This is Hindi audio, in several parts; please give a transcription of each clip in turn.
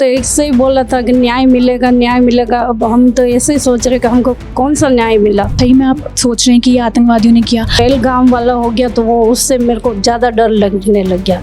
तो एक से ही बोला था कि न्याय मिलेगा न्याय मिलेगा। अब हम तो ऐसे ही सोच रहे कि हमको कौन सा न्याय मिला। सही में आप सोच रहे हैं कि ये आतंकवादियों ने किया? पहलगाम वाला हो गया तो वो उससे मेरे को ज़्यादा डर लगने लग गया।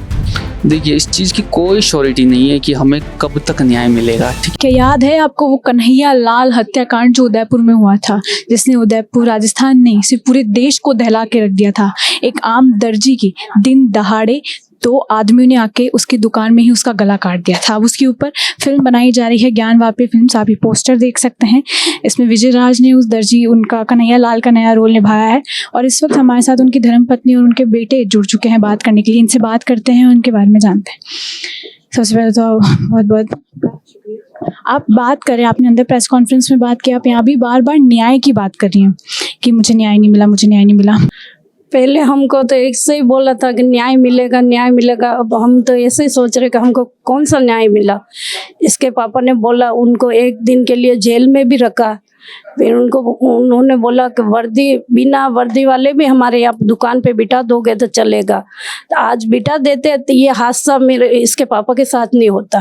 देखिए, इस चीज़ की कोई श्योरिटी नहीं है कि हमें कब तक न्याय मिलेगा। ठीक, क्या याद है आपको वो कन्हैया लाल हत्याकांड जो उदयपुर में हुआ था, जिसने उदयपुर राजस्थान नहीं सिर्फ पूरे देश को दहला के रख दिया था? एक आम दर्जी की दिन दहाड़े तो आदमियों ने आके उसकी दुकान में ही उसका गला काट दिया था। अब उसके ऊपर फिल्म बनाई जा रही है, ज्ञानवापी फिल्म्स। आप ये पोस्टर देख सकते हैं। इसमें विजय राज ने उस दर्जी, उनका कन्हैया लाल का नया रोल निभाया है। और इस वक्त हमारे साथ उनकी धर्मपत्नी और उनके बेटे जुड़ चुके हैं बात करने के लिए। इनसे बात करते हैं, उनके बारे में जानते हैं। सबसे पहले तो बहुत बहुत आप बात करें, आपने अंदर प्रेस कॉन्फ्रेंस में बात की, आप यहाँ भी बार बार न्याय की बात कर रही हैं कि मुझे न्याय नहीं मिला, मुझे न्याय नहीं मिला। पहले हमको तो एक से ही बोला था कि न्याय मिलेगा न्याय मिलेगा। अब हम तो ऐसे ही सोच रहे कि हमको कौन सा न्याय मिला। इसके पापा ने बोला, उनको एक दिन के लिए जेल में भी रखा। फिर उन्होंने बोला कि वर्दी, बिना वर्दी वाले भी हमारे यहाँ दुकान पे बिठा दोगे तो चलेगा। तो आज बिठा देते तो ये हादसा मेरे इसके पापा के साथ नहीं होता।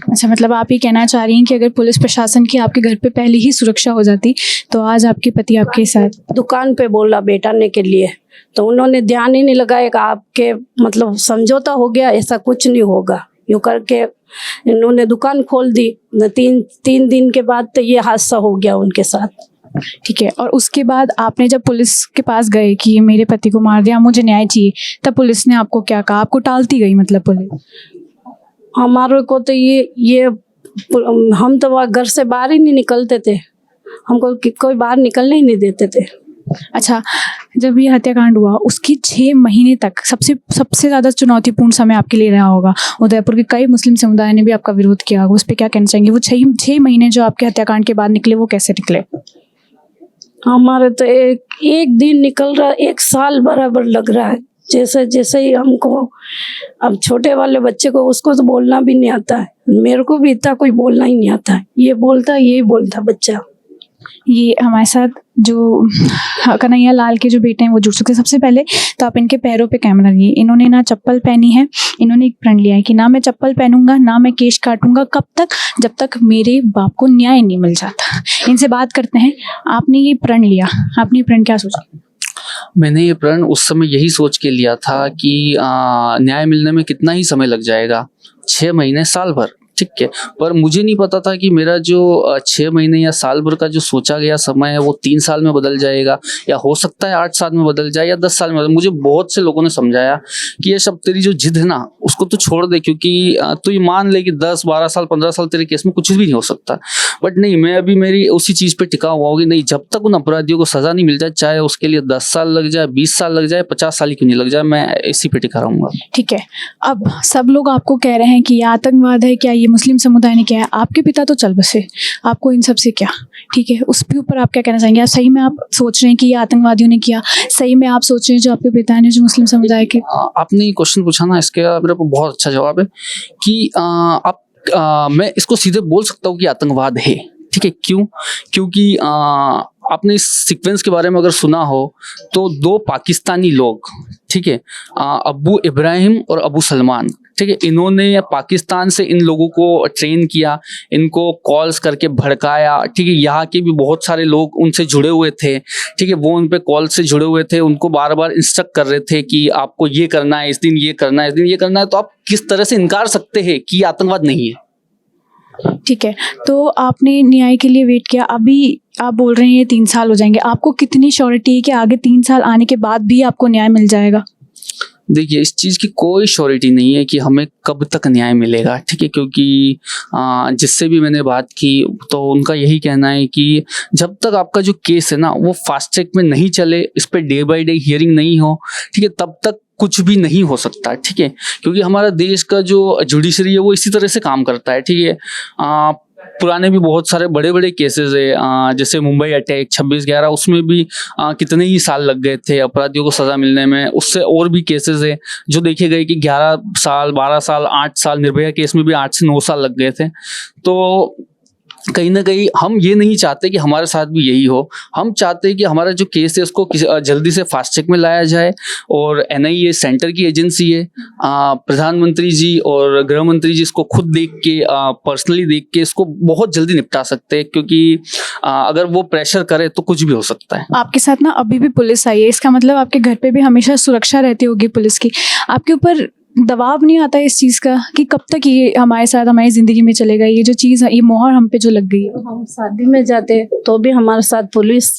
अच्छा, मतलब आप ये कहना चाह रही हैं कि अगर पुलिस प्रशासन की आपके घर पे पहले ही सुरक्षा हो जाती तो आज आपके पति आपके साथ? दुकान पे बोला बैठाने के लिए तो उन्होंने ध्यान ही नहीं लगाया कि आपके मतलब समझौता हो गया, ऐसा कुछ नहीं होगा। यूँ करके इन्होंने दुकान खोल दी। तीन दिन के बाद तो ये हादसा हो गया उनके साथ। ठीक है। और उसके बाद आपने जब पुलिस के पास गए कि मेरे पति को मार दिया, मुझे न्याय चाहिए, तब पुलिस ने आपको क्या कहा? आपको टालती गई मतलब पुलिस? हमारे को तो ये हम तो वहाँ घर से बाहर ही नहीं निकलते थे। हमको कोई बाहर निकलने ही नहीं देते थे। अच्छा, जब ये हत्याकांड हुआ उसकी 6 महीने तक सबसे ज़्यादा चुनौतीपूर्ण समय आपके लिए रहा होगा। उदयपुर के कई मुस्लिम समुदाय ने भी आपका विरोध किया होगा, उस पर क्या कहना चाहेंगे? वो 6 महीने जो आपके हत्याकांड के बाद निकले, वो कैसे निकले? हमारे तो एक दिन निकल रहा, 1 साल बराबर लग रहा है। जैसे जैसे ही हमको, अब छोटे वाले बच्चे को, उसको तो बोलना भी नहीं आता है। मेरे को भी इतना कोई बोलना ही नहीं आता है। ये बोलता, यही बोलता बच्चा। ये हमारे साथ जो कन्हैया लाल के जो बेटे हैं वो जुड़ चुके हैं। सबसे पहले तो आप इनके पैरों पे कैमरा लिए। इन्होंने ना चप्पल पहनी है, इन्होंने एक प्रण लिया है कि ना मैं चप्पल पहनूंगा, ना मैं केश काटूंगा। कब तक? जब तक मेरे बाप को न्याय नहीं मिल जाता। इनसे बात करते हैं। आपने ये प्रण लिया, आपने ये प्रण क्या सोचा? मैंने ये प्रण उस समय यही सोच के लिया था कि न्याय मिलने में कितना ही समय लग जाएगा, 6 महीने, साल भर। ठीक है, पर मुझे नहीं पता था कि मेरा जो 6 महीने या साल भर का जो सोचा गया समय है वो 3 साल में बदल जाएगा, या हो सकता है 8 साल में बदल जाए, या 10 साल में बदल। मुझे बहुत से लोगों ने समझाया कि ये सब तेरी जो जिद है ना, उसको तो छोड़ दे, क्योंकि तू ये मान ले कि 10, 12 साल, 15 साल तेरे केस में कुछ भी नहीं हो सकता। बट नहीं, मैं अभी मेरी उसी चीज़ पे टिका हुआ होगी। नहीं, जब तक उन अपराधियों को सजा नहीं मिल जाए, चाहे उसके लिए 10 साल लग जाए, 20 साल लग जाए, 50 साल ही क्यों नहीं लग जाए, मैं इसी पे टिका रहूंगा। ठीक है। अब सब लोग आपको कह रहे हैं कि ये आतंकवाद है, क्या ये मुस्लिम समुदाय ने किया है? आपके पिता तो चल बसे, आपको इन सब से क्या? ठीक है, उसके ऊपर आप क्या कहना चाहेंगे? सही में आप सोच रहे हैं कि ये आतंकवादियों ने किया? सही में आप सोच रहे हैं जो आपके पिता ने जो मुस्लिम समुदाय के? आपने ये क्वेश्चन पूछा ना, इसके मेरे को बहुत अच्छा जवाब है कि मैं इसको सीधे बोल सकता हूँ कि आतंकवाद है। ठीक है, क्यों? क्योंकि आपने इस सीक्वेंस के बारे में अगर सुना हो तो 2 पाकिस्तानी लोग, ठीक है, अबू इब्राहिम और अबू सलमान, ठीक है, इन्होंने पाकिस्तान से इन लोगों को ट्रेन किया, इनको कॉल्स करके भड़काया। ठीक है, यहाँ के भी बहुत सारे लोग उनसे जुड़े हुए थे। ठीक है, वो उन पे कॉल से जुड़े हुए थे, उनको बार बार इंस्ट्रक्ट कर रहे थे कि आपको ये करना है, इस दिन ये करना है, इस दिन ये करना है। तो आप किस तरह से इनकार सकते हैं कि आतंकवाद नहीं है? ठीक है, तो आपने न्याय के लिए वेट किया, अभी आप बोल रहे हैं ये 3 साल हो जाएंगे। आपको कितनी श्योरिटी है कि आगे 3 साल आने के बाद भी आपको न्याय मिल जाएगा? देखिए, इस चीज़ की कोई श्योरिटी नहीं है कि हमें कब तक न्याय मिलेगा। ठीक है, क्योंकि जिससे भी मैंने बात की तो उनका यही कहना है कि जब तक आपका जो केस है ना वो फास्ट ट्रैक में नहीं चले, इस per day by day hearing नहीं हो, ठीक है, तब तक कुछ भी नहीं हो सकता। ठीक है, क्योंकि हमारा देश का जो जुडिशरी है वो इसी तरह से काम करता है। ठीक है, पुराने भी बहुत सारे बड़े बड़े केसेस है, जैसे मुंबई अटैक 26/11, उसमें भी कितने ही साल लग गए थे अपराधियों को सजा मिलने में। उससे और भी केसेस है जो देखे गए कि 11 साल, 12 साल, 8 साल, निर्भया केस में भी 8 से 9 साल लग गए थे। तो कहीं ना कहीं हम ये नहीं चाहते कि हमारे साथ भी यही हो। हम चाहते हैं कि हमारा जो केस है उसको जल्दी से फास्ट ट्रैक में लाया जाए। और एनआईए सेंटर की एजेंसी है, प्रधानमंत्री जी और गृह मंत्री जी इसको खुद देख के, पर्सनली देख के इसको बहुत जल्दी निपटा सकते हैं, क्योंकि अगर वो प्रेशर करे तो कुछ भी हो सकता है। आपके साथ ना अभी भी पुलिस आई है, इसका मतलब आपके घर पे भी हमेशा सुरक्षा रहती होगी पुलिस की। आपके ऊपर दबाव नहीं आता इस चीज़ का कि कब तक ये हमारे साथ हमारी ज़िंदगी में चलेगा, ये जो चीज़ ये मोहर हम पे जो लग गई है? हम शादी में जाते तो भी हमारे साथ पुलिस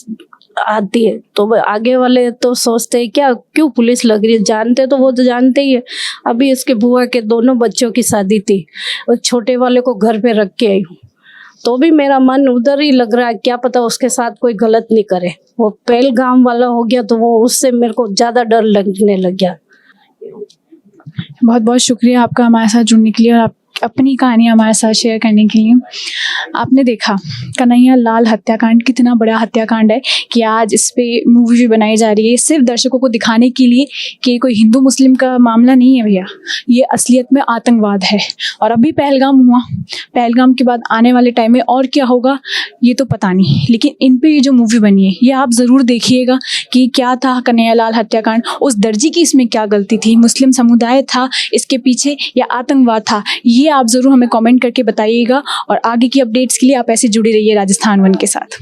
आती है, तो वो आगे वाले तो सोचते हैं क्या क्यों पुलिस लग रही है, जानते तो वो तो जानते ही है। अभी इसके बुआ के दोनों बच्चों की शादी थी, और छोटे वाले को घर पे रख के आई हूँ, तो भी मेरा मन उधर ही लग रहा है, क्या पता उसके साथ कोई गलत नहीं करे। वो पहलगाम वाला हो गया तो वो उससे मेरे को ज़्यादा डर लगने लग गया। बहुत बहुत शुक्रिया आपका हमारे साथ जुड़ने के लिए और आप अपनी कहानी हमारे साथ शेयर करने के लिए। आपने देखा कन्हैया लाल हत्याकांड कितना बड़ा हत्याकांड है कि आज इस पे मूवी भी बनाई जा रही है, सिर्फ दर्शकों को दिखाने के लिए कि कोई हिंदू मुस्लिम का मामला नहीं है भैया, ये असलियत में आतंकवाद है। और अभी पहलगाम हुआ, पहलगाम के बाद आने वाले टाइम में और क्या होगा ये तो पता नहीं, लेकिन इन पे ये जो मूवी बनी है ये आप ज़रूर देखिएगा कि क्या था कन्हैया लाल हत्याकांड, उस दर्जी की इसमें क्या गलती थी, मुस्लिम समुदाय था इसके पीछे या आतंकवाद था, ये आप ज़रूर हमें कमेंट करके बताइएगा। और आगे की अपडेट्स के लिए आप ऐसे जुड़े रहिए राजस्थान वन के साथ।